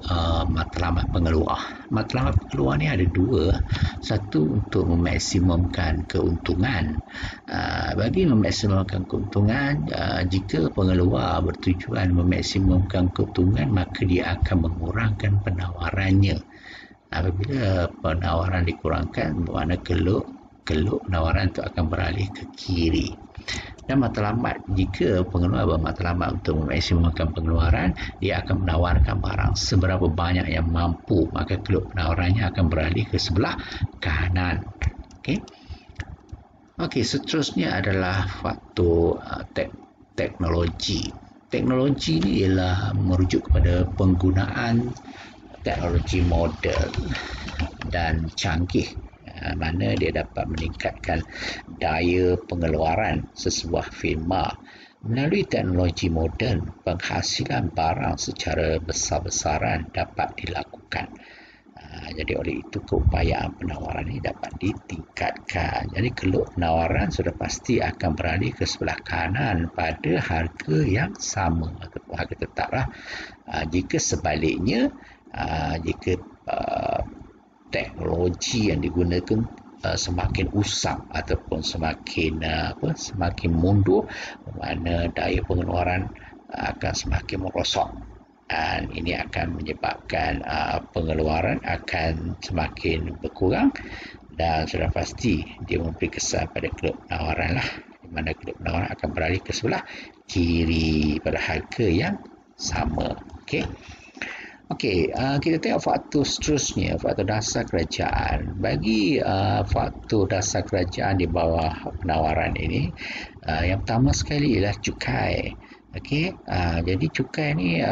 matlamat pengeluar. Matlamat pengeluar ni ada dua. Satu untuk memaksimumkan keuntungan. Bagi memaksimumkan keuntungan, jika pengeluar bertujuan memaksimumkan keuntungan, maka dia akan mengurangkan penawarannya. Apabila penawaran dikurangkan, bermakna keluk penawaran itu akan beralih ke kiri. Dan matlamat, jika pengeluar bermatlamat untuk memaksimumkan pengeluaran, dia akan menawarkan barang seberapa banyak yang mampu, maka keluk penawarannya akan beralih ke sebelah kanan. Okey, seterusnya adalah faktor teknologi. Teknologi ini ialah merujuk kepada penggunaan teknologi moden dan canggih, mana dia dapat meningkatkan daya pengeluaran sesebuah firma. Melalui teknologi moden, penghasilan barang secara besar-besaran dapat dilakukan. Jadi oleh itu keupayaan penawaran ini dapat ditingkatkan. Jadi keluk penawaran sudah pasti akan beralih ke sebelah kanan pada harga yang sama ataupun harga tetap lah. Jika sebaliknya, jika teknologi yang digunakan semakin usang ataupun semakin mundur, mana daya pengeluaran akan semakin merosot, dan ini akan menyebabkan pengeluaran akan semakin berkurang, dan sudah pasti dia memberi kesan pada keluk penawaran lah, di mana keluk penawaran akan beralih ke sebelah kiri pada harga yang sama. Okey, kita tengok faktor seterusnya, faktor dasar kerajaan. Bagi faktor dasar kerajaan di bawah penawaran ini, yang pertama sekali ialah cukai. Jadi cukai ni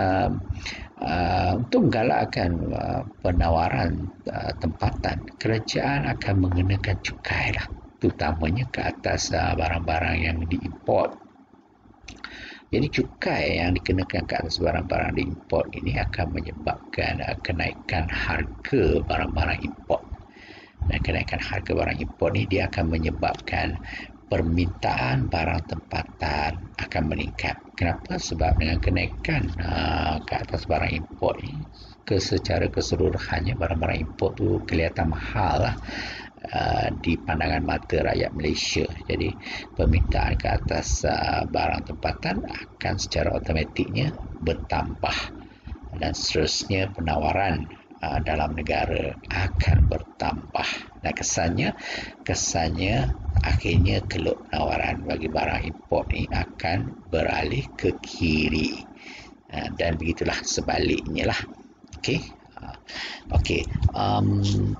untuk menggalakkan penawaran tempatan, kerajaan akan mengenakan cukai lah, terutamanya ke atas barang-barang yang diimport. Jadi cukai yang dikenakan ke atas barang-barang diimport ini akan menyebabkan kenaikan harga barang-barang import. Dan kenaikan harga barang import ini dia akan menyebabkan permintaan barang tempatan akan meningkat. Kenapa? Sebab dengan kenaikan ke atas barang import ini, secara keseluruhannya barang-barang import tu kelihatan mahal lah di pandangan mata rakyat Malaysia. Jadi permintaan ke atas barang tempatan akan secara automatiknya bertambah, dan seterusnya penawaran dalam negara akan bertambah, dan kesannya akhirnya keluk penawaran bagi barang import ni akan beralih ke kiri, dan begitulah sebaliknya lah.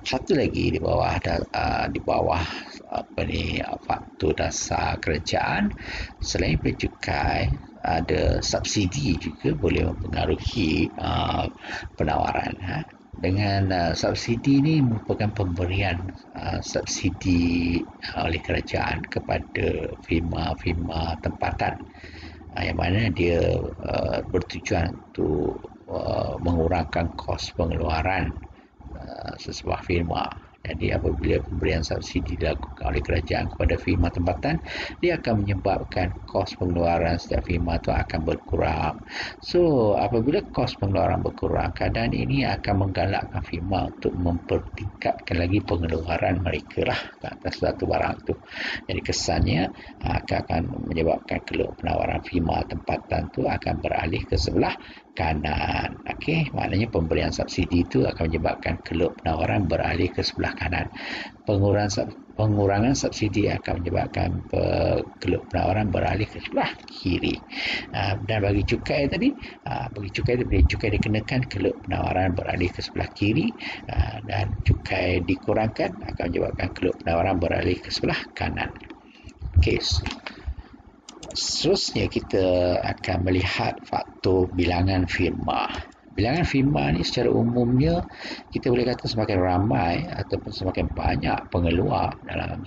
Satu lagi di bawah faktor dasar kerajaan, selain cukai, ada subsidi juga boleh mempengaruhi penawaran. Dengan subsidi ini merupakan pemberian subsidi oleh kerajaan kepada firma-firma tempatan, yang mana dia bertujuan untuk mengurangkan kos pengeluaran sesebuah firma. Jadi apabila pemberian subsidi dilakukan oleh kerajaan kepada firma tempatan, dia akan menyebabkan kos pengeluaran setiap firma itu akan berkurang. So apabila kos pengeluaran berkurang, keadaan ini akan menggalakkan firma untuk mempertingkatkan lagi pengeluaran mereka lah ke atas suatu barang itu. Jadi kesannya akan menyebabkan keluk penawaran firma tempatan itu akan beralih ke sebelah kanan. Maknanya pemberian subsidi itu akan menyebabkan keluk penawaran beralih ke sebelah kanan. Pengurangan subsidi akan menyebabkan keluk penawaran beralih ke sebelah kiri. Dan bagi cukai tadi, bila cukai dikenakan, keluk penawaran beralih ke sebelah kiri, dan cukai dikurangkan akan menyebabkan keluk penawaran beralih ke sebelah kanan. Seterusnya kita akan melihat faktor bilangan firma. Bilangan firma ni secara umumnya kita boleh kata semakin ramai ataupun semakin banyak pengeluar dalam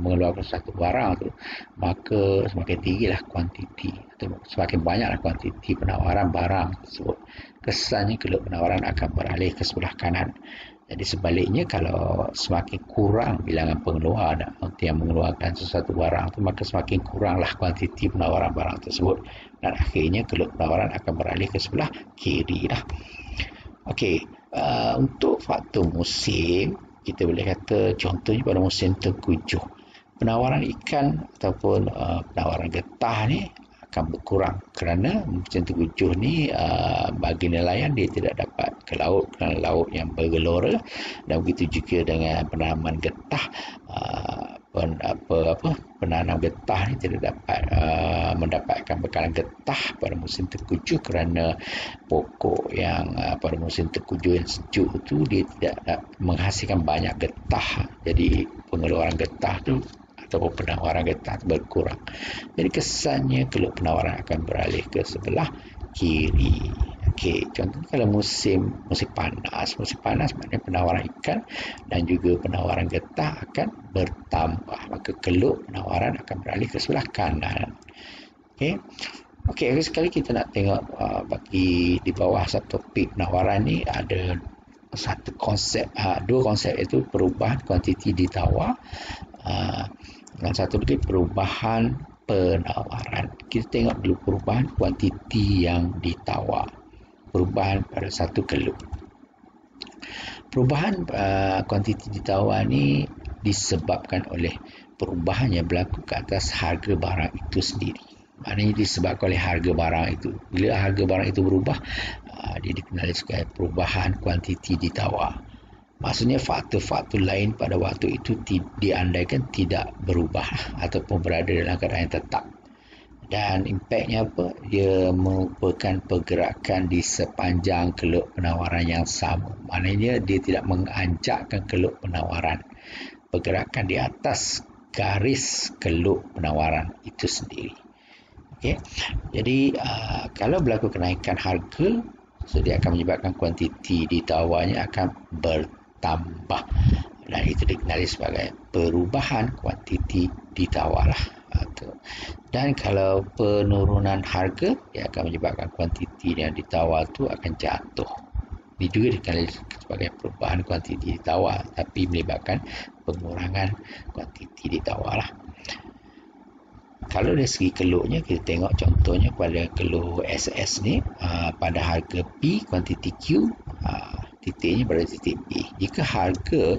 mengeluarkan satu barang tu, maka semakin tinggilah kuantiti atau semakin banyaklah kuantiti penawaran barang tersebut. Kesannya keluk penawaran akan beralih ke sebelah kanan. Jadi sebaliknya, kalau semakin kurang bilangan pengeluar yang mengeluarkan sesuatu barang itu, maka semakin kuranglah kuantiti penawaran barang tersebut, dan akhirnya keluk penawaran akan beralih ke sebelah kiri lah. Untuk faktor musim, kita boleh kata contohnya pada musim tengkujuh, penawaran ikan ataupun penawaran getah ni akan berkurang, kerana musim tengkujuh ni bagi nelayan dia tidak dapat ke laut kerana laut yang bergelora, dan begitu juga dengan penanaman getah. Penanam getah ni tidak dapat mendapatkan bekalan getah pada musim tengkujuh, kerana pokok yang pada musim tengkujuh yang sejuk tu dia tidak menghasilkan banyak getah. Jadi pengeluaran getah tu ataupun penawaran getah berkurang. Jadi kesannya keluk penawaran akan beralih ke sebelah kiri. Contohnya kalau musim panas maknanya penawaran ikan dan juga penawaran getah akan bertambah, maka keluk penawaran akan beralih ke sebelah kanan. Sekali kita nak tengok bagi di bawah subtopik penawaran ni ada satu konsep, dua konsep itu perubahan kuantiti ditawar, dan satu lagi perubahan penawaran. Kita tengok dulu perubahan kuantiti yang ditawar, perubahan pada satu keluk. Perubahan kuantiti ditawar ni disebabkan oleh perubahan yang berlaku ke atas harga barang itu sendiri. Maknanya disebabkan oleh harga barang itu. Bila harga barang itu berubah, dia dikenali sebagai perubahan kuantiti ditawar. Maksudnya faktor-faktor lain pada waktu itu diandaikan tidak berubah ataupun berada dalam keadaan yang tetap. Dan impaknya apa? Dia merupakan pergerakan di sepanjang keluk penawaran yang sama. Maknanya dia tidak menganjakkan keluk penawaran. Pergerakan di atas garis keluk penawaran itu sendiri. Okay. Jadi kalau berlaku kenaikan harga, so dia akan menyebabkan kuantiti ditawarnya akan bertambah. Dan itu dikenali sebagai perubahan kuantiti ditawar lah. Dan kalau penurunan harga, dia akan menyebabkan kuantiti yang ditawar itu akan jatuh. Ini juga dikenali sebagai perubahan kuantiti ditawar, tapi melibatkan pengurangan kuantiti ditawar lah. Kalau dari segi keluknya, kita tengok contohnya pada keluk SS ni, pada harga P, kuantiti Q, titiknya pada titik B. Jika harga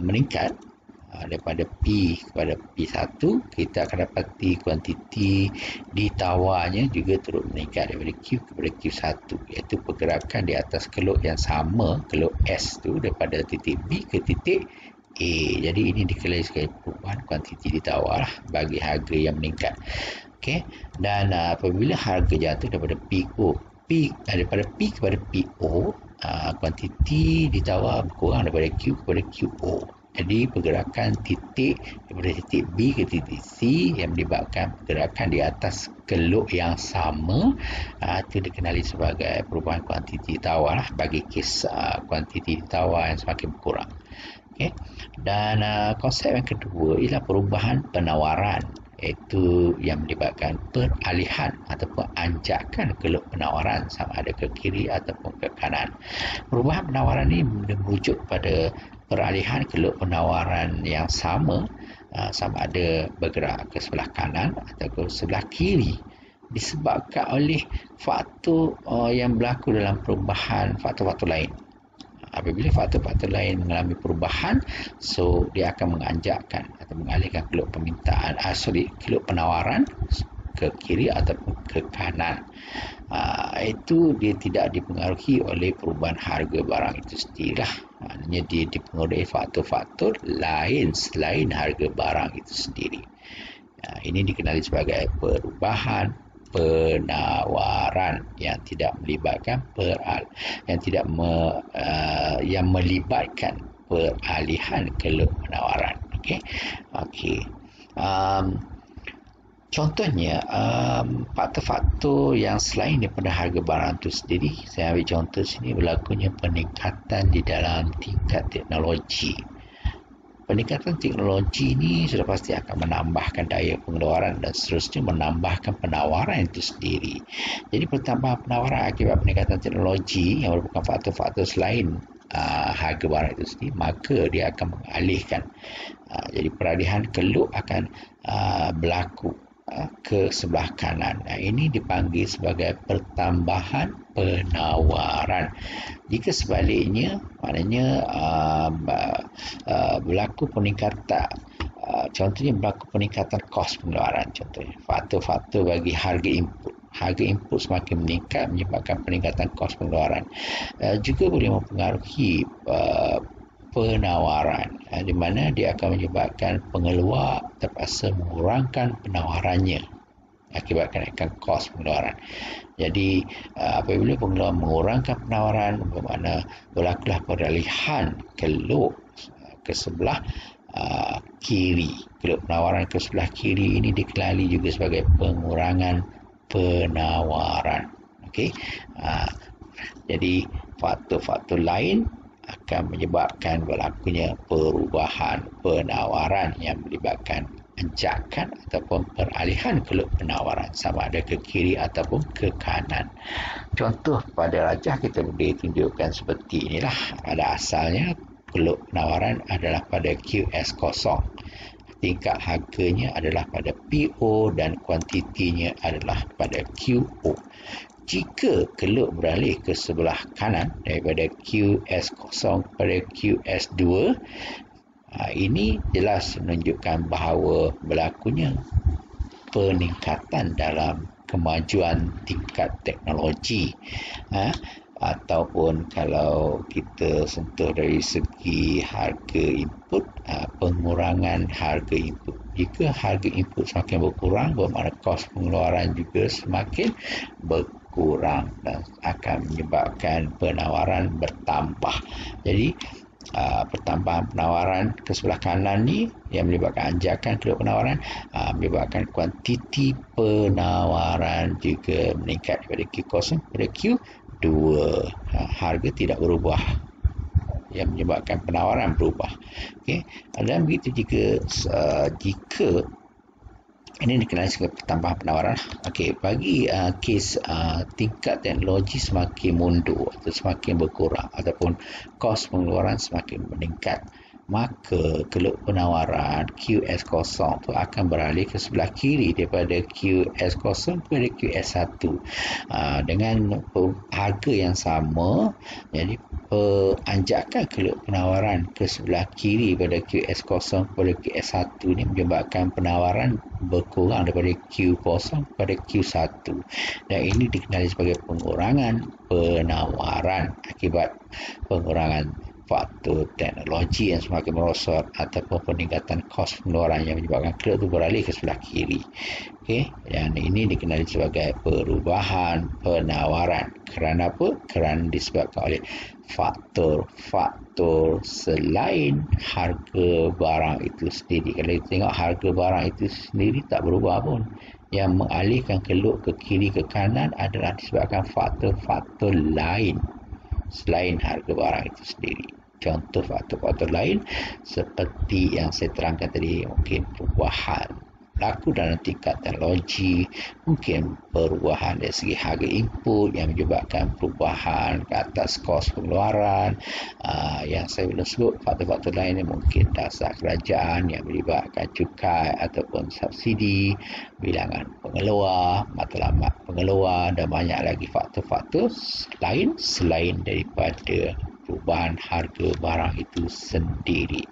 meningkat daripada P kepada P1, kita akan dapati kuantiti ditawarnya juga turut meningkat daripada Q kepada Q1, iaitu pergerakan di atas keluk yang sama, keluk S tu, daripada titik B ke titik A. Jadi ini dikenali sebagai perubahan kuantiti ditawar lah bagi harga yang meningkat. Okay. Dan apabila harga jatuh daripada daripada P kepada PO, kuantiti ditawar berkurang daripada Q kepada QO. Jadi pergerakan titik daripada titik B ke titik C yang menyebabkan pergerakan di atas keluk yang sama, itu dikenali sebagai perubahan kuantiti tawar lah bagi kes kuantiti tawar yang semakin berkurang. Okay. Dan konsep yang kedua ialah perubahan penawaran, iaitu yang melibatkan peralihan ataupun anjakan keluk penawaran sama ada ke kiri ataupun ke kanan. Perubahan penawaran ini merujuk pada peralihan keluk penawaran yang sama, sama ada bergerak ke sebelah kanan atau ke sebelah kiri, disebabkan oleh faktor yang berlaku dalam perubahan faktor-faktor lain. Apabila faktor-faktor lain mengalami perubahan, so dia akan menganjakkan atau mengalihkan keluk keluk penawaran ke kiri ataupun ke kanan. Itu dia tidak dipengaruhi oleh perubahan harga barang itu sendirilah. Maknanya dia dipengaruhi faktor-faktor lain selain harga barang itu sendiri. Ini dikenali sebagai perubahan penawaran yang tidak melibatkan yang melibatkan peralihan keluk penawaran. Okey. Contohnya faktor-faktor yang selain daripada harga barang itu sendiri, saya ambil contoh sini berlakunya peningkatan di dalam tingkat teknologi. Peningkatan teknologi ini sudah pasti akan menambahkan daya pengeluaran dan seterusnya menambahkan penawaran itu sendiri. Jadi pertambahan penawaran akibat peningkatan teknologi yang merupakan faktor-faktor selain harga barang itu sendiri, maka dia akan mengalihkan. Jadi peralihan keluk akan berlaku ke sebelah kanan. Ini dipanggil sebagai pertambahan penawaran. Jika sebaliknya, maknanya berlaku peningkatan, contohnya berlaku peningkatan kos pengeluaran, contohnya faktor-faktor bagi harga input. Harga input semakin meningkat menyebabkan peningkatan kos pengeluaran. Juga boleh mempengaruhi penawaran, di mana dia akan menyebabkan pengeluar terpaksa mengurangkan penawarannya akibat kenaikan kos pengeluaran. Jadi apabila pengeluar mengurangkan penawaran, bermakna berlakulah peralihan keluk ke sebelah kiri. Keluk penawaran ke sebelah kiri ini dikenali juga sebagai pengurangan penawaran. Okey. Jadi faktor-faktor lain akan menyebabkan berlakunya perubahan penawaran yang melibatkan anjakan ataupun peralihan keluk penawaran sama ada ke kiri ataupun ke kanan. Contoh pada rajah kita boleh tunjukkan seperti inilah. Pada asalnya keluk penawaran adalah pada QS0. Tingkat harganya adalah pada PO dan kuantitinya adalah pada QO. Jika keluk beralih ke sebelah kanan daripada QS0 kepada QS2, ini jelas menunjukkan bahawa berlakunya peningkatan dalam kemajuan tingkat teknologi. Ataupun kalau kita sentuh dari segi harga input, pengurangan harga input. Jika harga input semakin berkurang, bermakna kos pengeluaran juga semakin berkurang dan akan menyebabkan penawaran bertambah. Jadi pertambahan penawaran ke sebelah kanan ni yang menyebabkan anjakan keluk penawaran, menyebabkan kuantiti penawaran juga meningkat daripada Q0 kepada Q2. Harga tidak berubah, yang menyebabkan penawaran berubah. Okey, dan begitu jika ini dikenali sebagai pertambahan penawaran. Okey, bagi kes tingkat teknologi semakin mundur atau semakin berkurang ataupun kos pengeluaran semakin meningkat, maka keluk penawaran QS0 itu akan beralih ke sebelah kiri daripada QS0 kepada QS1 dengan harga yang sama. Jadi anjakan keluk penawaran ke sebelah kiri pada QS0 kepada QS1 ini menyebabkan penawaran berkurang daripada Q0 kepada Q1, dan ini dikenali sebagai pengurangan penawaran akibat pengurangan faktor teknologi yang semakin merosot ataupun peningkatan kos pengeluaran yang menyebabkan keluk itu beralih ke sebelah kiri. Okey, dan ini dikenali sebagai perubahan penawaran. Kerana apa? Kerana disebabkan oleh faktor-faktor selain harga barang itu sendiri. Kalau kita tengok harga barang itu sendiri tak berubah pun, yang mengalihkan keluk ke kiri ke kanan adalah disebabkan faktor-faktor lain selain harga barang itu sendiri. Contoh faktor-faktor lain seperti yang saya terangkan tadi, mungkin perubahan berlaku dalam tingkat teknologi, mungkin perubahan dari segi harga input yang menyebabkan perubahan ke atas kos pengeluaran. Yang saya belum sebut faktor-faktor lain yang mungkin dasar kerajaan yang melibatkan cukai ataupun subsidi, bilangan pengeluar, matlamat pengeluar, dan banyak lagi faktor-faktor lain selain daripada perubahan harga barang itu sendiri.